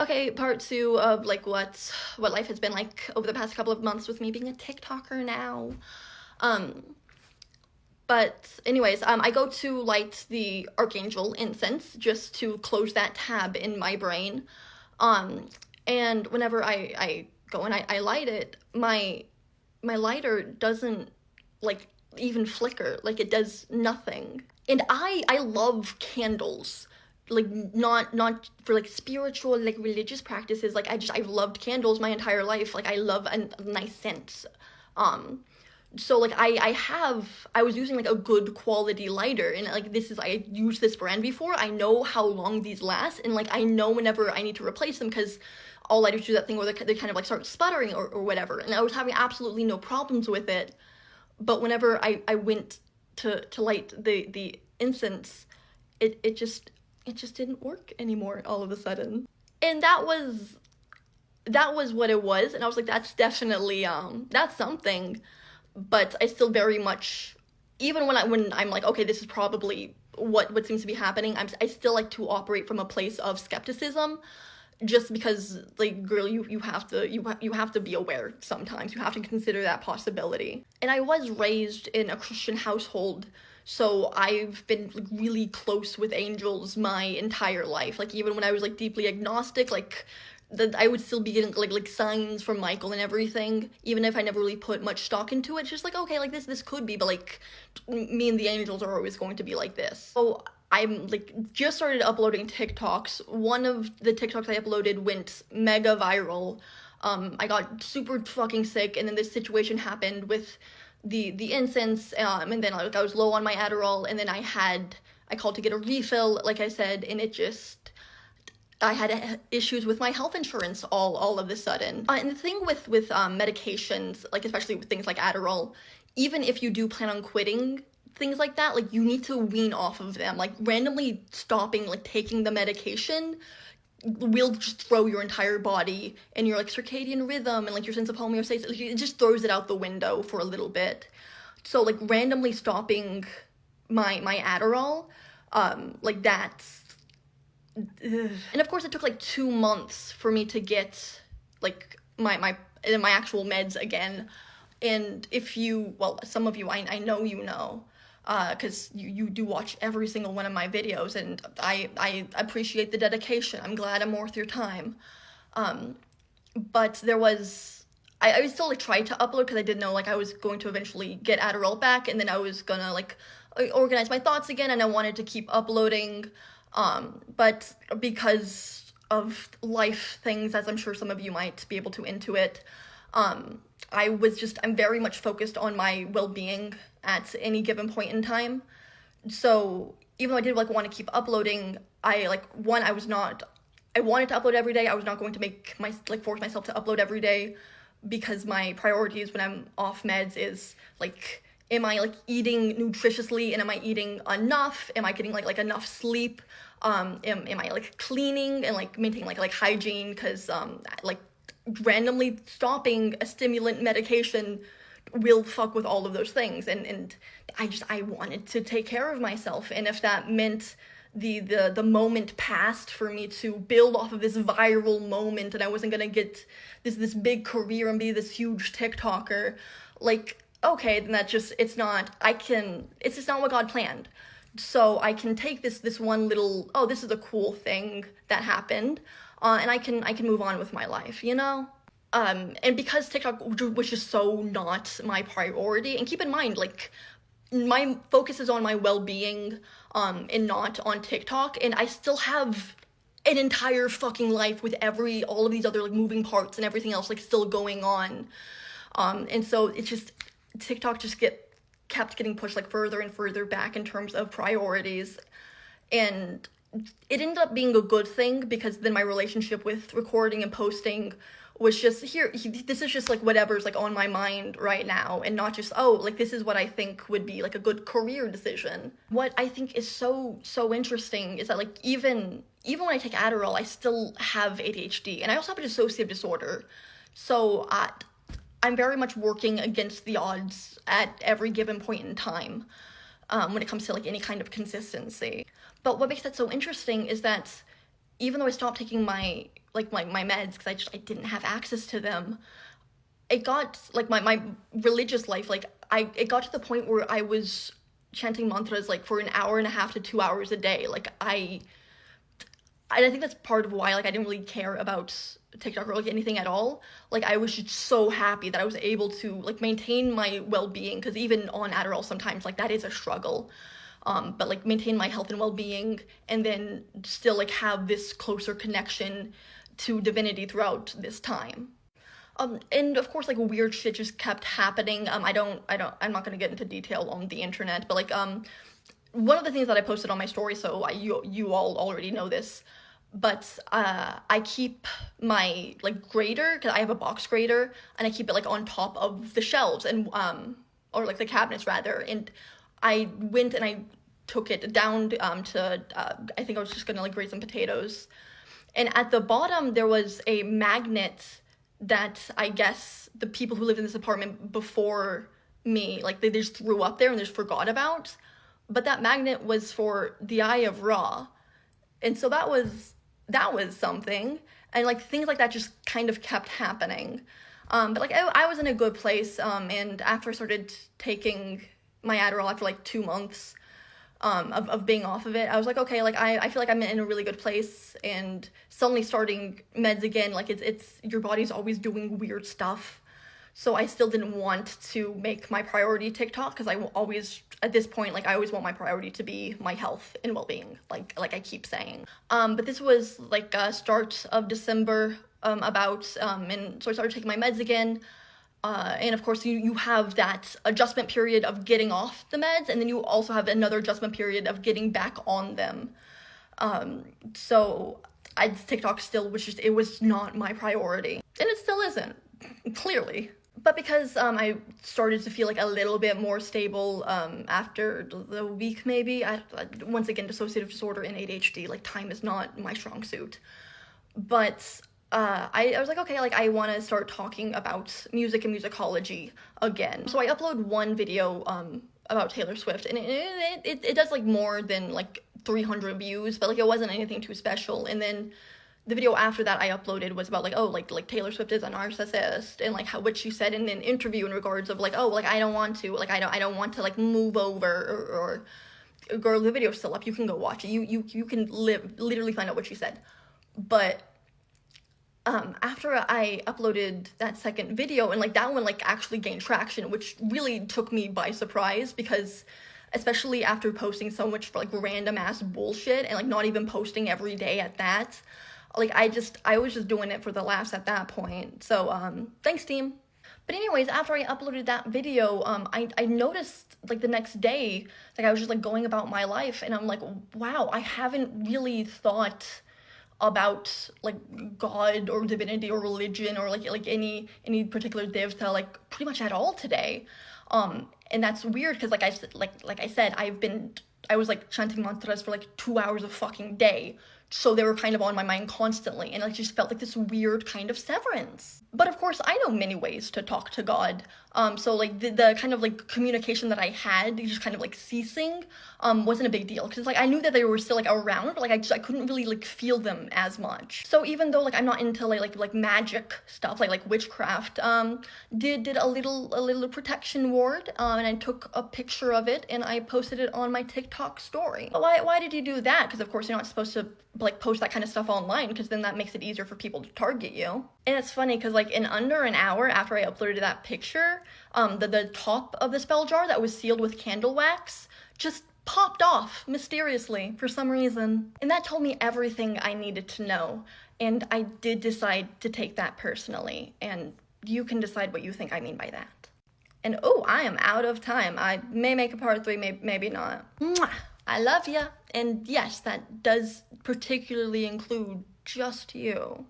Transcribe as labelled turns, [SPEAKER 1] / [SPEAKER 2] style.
[SPEAKER 1] Okay, part two of like what life has been like over the past couple of months with me being a TikToker now. Um, but anyways, I go to light the Archangel incense just to close that tab in my brain. Um, and whenever I go and I light it, my lighter doesn't like even flicker, like it does nothing. And I love candles, like not for like spiritual, like religious practices. Like I've loved candles my entire life. Like I love a nice scent. um so like I was using like a good quality lighter, and like I used this brand before. I know how long these last, and like I know whenever I need to replace them, because all lighters do that thing where they kind of like start sputtering or whatever, and I was having absolutely no problems with it. But whenever I went to light the incense, it just didn't work anymore all of a sudden. And that was what it was, and I was like, that's definitely that's something. But I still very much, even when I'm like, okay, this is probably what seems to be happening, I still like to operate from a place of skepticism, just because, like, girl, you have to be aware sometimes. You have to consider that possibility. And I was raised in a Christian household, so I've been like really close with angels my entire life. Like even when I was like deeply agnostic, like that I would still be getting like signs from Michael and everything, even if I never really put much stock into it. It's just like, okay, like this could be, but like me and the angels are always going to be like this. So I'm like just started uploading TikToks. One of the TikToks I uploaded went mega viral. I got super fucking sick, and then this situation happened with the incense, and then like I was low on my Adderall, and then I called to get a refill, like I said, and I had issues with my health insurance all of a sudden. And the thing with medications, like especially with things like Adderall, even if you do plan on quitting things like that, like you need to wean off of them. Like randomly stopping like taking the medication will just throw your entire body and your like circadian rhythm and like your sense of homeostasis. Like, it just throws it out the window for a little bit. So like randomly stopping my Adderall, like that's and of course it took like 2 months for me to get like my actual meds again. And if you, well, some of you, I know you know, because you do watch every single one of my videos, and I appreciate the dedication. I'm glad I'm worth your time. But there was, I still like tried to upload because I didn't know like I was going to eventually get Adderall back, and then I was gonna like organize my thoughts again, and I wanted to keep uploading. But because of life things, as I'm sure some of you might be able to intuit, I'm very much focused on my well-being at any given point in time. So even though I did like want to keep uploading, I wanted to upload every day. I was not going to force myself to upload every day, because my priorities when I'm off meds is like, am I like eating nutritiously, and am I eating enough? Am I getting like enough sleep? Am I like cleaning and like maintaining like hygiene? Because like randomly stopping a stimulant medication will fuck with all of those things, and I wanted to take care of myself, and if that meant the moment passed for me to build off of this viral moment, and I wasn't gonna get this big career and be this huge TikToker, like, okay, then it's just not what God planned. So I can take this one little, oh, this is a cool thing that happened, and I can move on with my life, you know? And because TikTok was just so not my priority, and keep in mind, like, my focus is on my well-being, and not on TikTok, and I still have an entire fucking life with all of these other, like, moving parts and everything else, like, still going on. And so it's just, TikTok just kept getting pushed, like, further and further back in terms of priorities, and it ended up being a good thing, because then my relationship with recording and posting was just, this is just like whatever's like on my mind right now, and not just, oh, like this is what I think would be like a good career decision. What I think is so interesting is that like even when I take Adderall, I still have ADHD, and I also have a dissociative disorder. So I'm very much working against the odds at every given point in time, when it comes to like any kind of consistency. But what makes that so interesting is that even though I stopped taking my like my meds because I didn't have access to them. It got like my religious life, like it got to the point where I was chanting mantras like for an hour and a half to 2 hours a day. Like I think that's part of why like I didn't really care about TikTok or like anything at all. Like I was just so happy that I was able to like maintain my well-being, because even on Adderall sometimes like that is a struggle. But like maintain my health and well-being, and then still like have this closer connection to divinity throughout this time. And of course, like weird shit just kept happening. I'm not gonna get into detail on the internet, but like, one of the things that I posted on my story, so you all already know this, but I keep my like grater, because I have a box grater, and I keep it like on top of the shelves and or like the cabinets rather, and I went and I took it down to I think I was just gonna like grate some potatoes, and at the bottom there was a magnet that I guess the people who lived in this apartment before me, like they just threw up there and just forgot about. But that magnet was for the Eye of Ra. And so that was something. And like things like that just kind of kept happening. But like I was in a good place. And after I started taking my Adderall after like 2 months of being off of it, I was like, okay, like I feel like I'm in a really good place. And suddenly starting meds again, like it's your body's always doing weird stuff. So I still didn't want to make my priority TikTok, because I always, at this point, like I always want my priority to be my health and well-being, like I keep saying. But this was like start of December and so I started taking my meds again. And of course you have that adjustment period of getting off the meds, and then you also have another adjustment period of getting back on them. So TikTok still was just, it was not my priority. And it still isn't, clearly. But because I started to feel like a little bit more stable after the week, maybe, once again, dissociative disorder and ADHD, like time is not my strong suit. But I was like, okay, like I want to start talking about music and musicology again. So I upload one video about Taylor Swift, and it does like more than like 300 views, but like it wasn't anything too special. And then the video after that I uploaded was about like, oh, like Taylor Swift is a narcissist, and like what she said in an interview in regards of like, oh, like I don't want to like like move over, or girl, the video's still up, you can go watch it, you can literally find out what she said. But after I uploaded that second video, and like that one like actually gained traction, which really took me by surprise, because especially after posting so much for like random ass bullshit, and like not even posting every day at that, like I was just doing it for the laughs at that point. So thanks, team. But anyways, after I uploaded that video, I noticed like the next day, like I was just like going about my life, and I'm like, wow, I haven't really thought about like God or divinity or religion or like any particular devta like pretty much at all today. And that's weird, because like I said, I was like chanting mantras for like 2 hours a fucking day. So they were kind of on my mind constantly, and it just felt like this weird kind of severance. But of course, I know many ways to talk to God. So like the kind of like communication that I had, just kind of like ceasing, wasn't a big deal, because like I knew that they were still like around, but like I couldn't really like feel them as much. So even though like I'm not into like magic stuff, like witchcraft, did a little protection ward, and I took a picture of it and I posted it on my TikTok story. But why did you do that? Because of course you're not supposed to like post that kind of stuff online, because then that makes it easier for people to target you. And it's funny because like in under an hour after I uploaded that picture, the top of the spell jar that was sealed with candle wax just popped off mysteriously for some reason. And that told me everything I needed to know, and I did decide to take that personally, and you can decide what you think I mean by that. And oh, I am out of time. I may make a part 3, maybe not. Mwah! I love ya, and yes, that does particularly include just you.